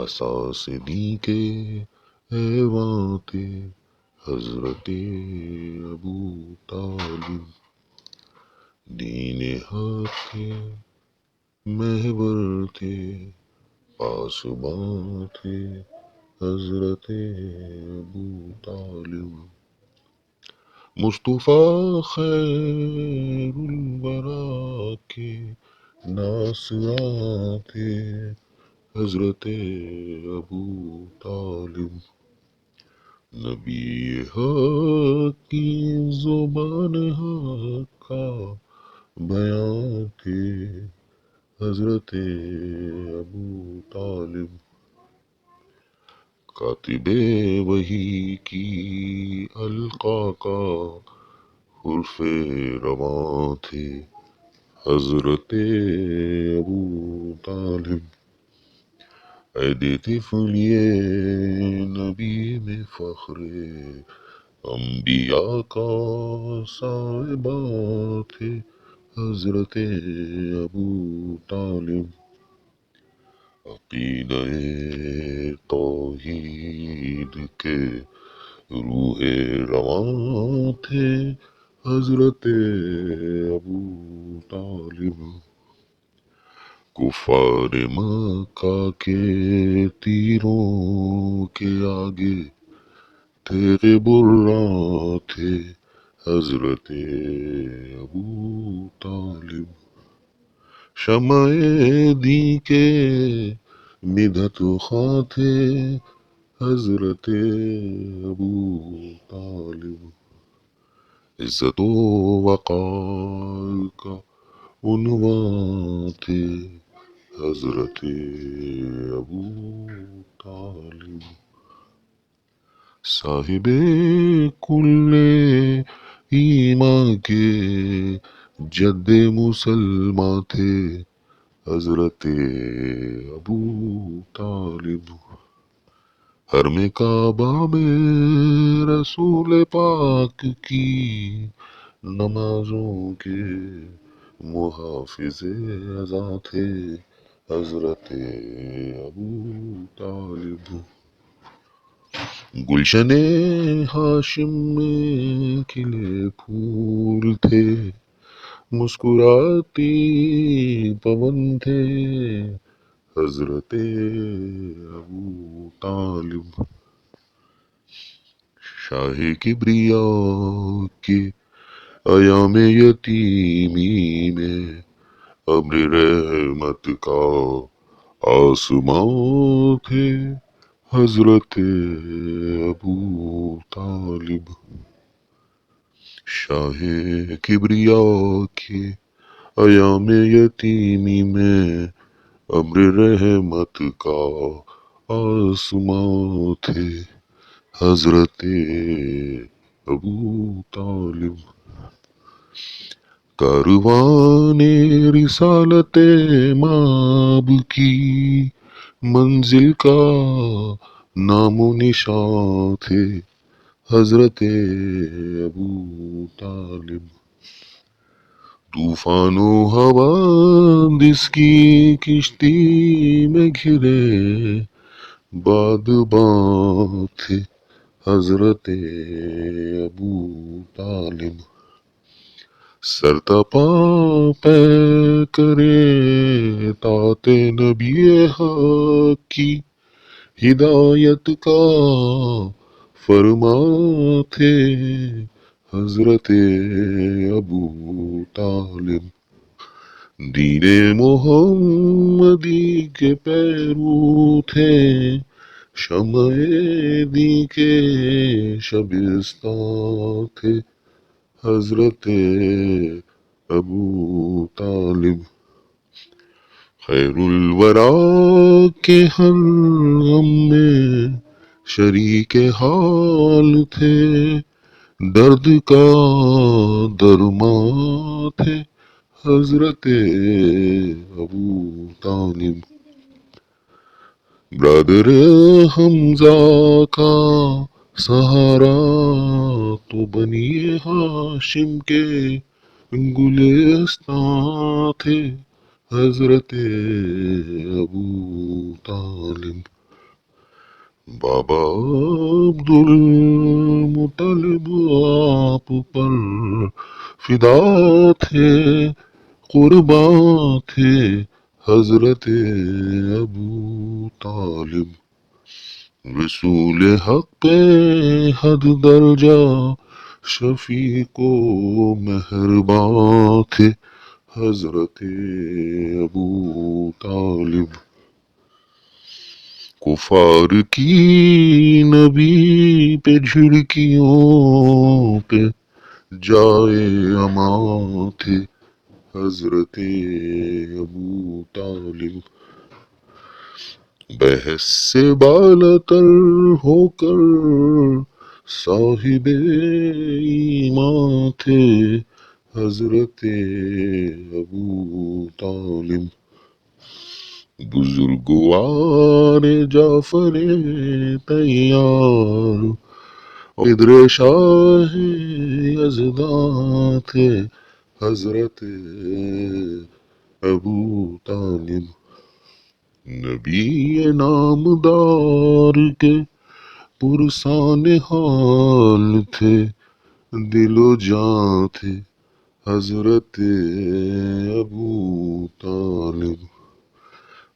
اساس دین کے ایواں تھے حضرت ابو طالب، دین حق کے محور تھے، پاسباں تھے حضرت ابو طالب، مصطفیٰ خیر الورا کے ناصراں تھے حضرت ابو طالب، نبی حق کی زبان حق کا بیان تھے حضرت ابو طالب، کاتب وحی کی القا کا حرف رواں تھے حضرت ابو طالب، عید طفلی نبی میں فخر انبیاء کا صاحباں تھے حضرت ابو طالب، عقیدہ توحید کے روح رواں تھے حضرت ابو طالب، کفار مکہ کے تیروں کے آگے تیغ براں تھے حضرت ابو طالب، شمع دین کے مدحت خواں تھے حضرت ابو طالب، عزت و وقار کا عنوان تھے حضرت ابو طالب، صاحب کل ایمان کے جد مسلمان تھے حضرت ابو طالب، حرم کعبہ میں رسول پاک کی نمازوں کے محافظ ازاں تھے حضرت ابو طالب، گلشن ہاشم میں کھلے پھول تھے، مسکراتی پون تھے حضرت ابو طالب، شاہ کبریا کے ایام یتیمی میں ابر رحمت کا آسمان تھے حضرت ابو طالب، شاہ کبریا کے ایام یتیمی میں ابر رحمت کا آسمان تھے حضرت ابو طالب، کاروان رسالت ماب کی منزل کا نام و نشان تھے حضرت ابو طالب، طوفان و حوادث کی کشتی میں گھرے بادباں تھے حضرت ابو طالب، سرتاپا پہ کرے طاعت نبی حق کی ہدایت کا فرمان تھے حضرت ابو طالب، دین محمدی کے پیرو تھے، شمع دین کے شبستان تھے حضرت ابو طالب، خیر الورا کے ہر غم میں شریک حال تھے، درد کا درمان تھے حضرت ابو طالب، برادر حمزہ کا سہارا تو بنی ہاشم کے گلستان تھے حضرت ابو طالب، بابا عبدالمطلب آپ پر فدا تھے، قرباں تھے حضرت ابو طالب، رسول حق پہ حد درجہ شفیق و مہرباں تھے حضرت ابو طالب، کفار کی نبی پہ جھڑکیوں پہ جائے امان تھے حضرت ابو طالب، بحث سے بالاتر ہو کر صاحب ایمان تھے حضرت ابو طالب، بزرگوار جعفر طیار ادر شاہ یزداں تھے حضرت ابو طالب، نبی نامدار کے پرسان حال تھے، دل و جاں تھے حضرت ابو طالب،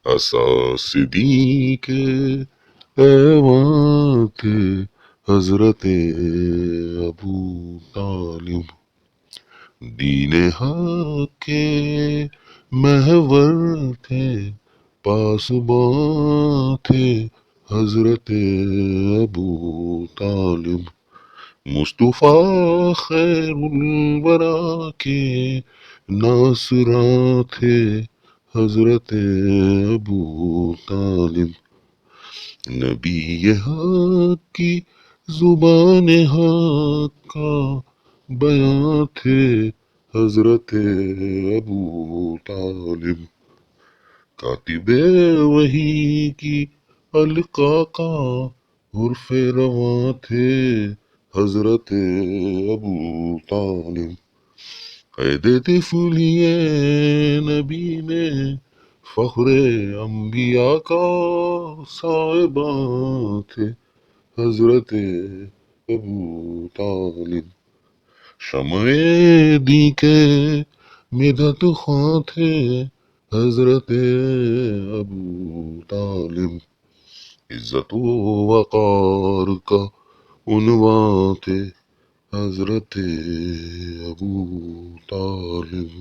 اساس دین کے ایوان تھے حضرت ابو طالب، دین حق کے محور تھے، پاسباں تھے حضرت ابو طالب، مصطفیٰ خیر الورا کے ناصراں تھے حضرت ابو طالب، نبی حق کی زبان حق کا بیاں تھے حضرت ابو طالب، کاتب وحی کی القا کا حرف رواں تھے حضرت ابو طالب، قید طفلی نبی میں فخر انبیاء کا صاحباں تھے حضرت ابو طالب، شمع دی کے مدحت خواں تھے حضرت ابو طالب، عزت و وقار کا عنوان تھے حضرت ابو طالب۔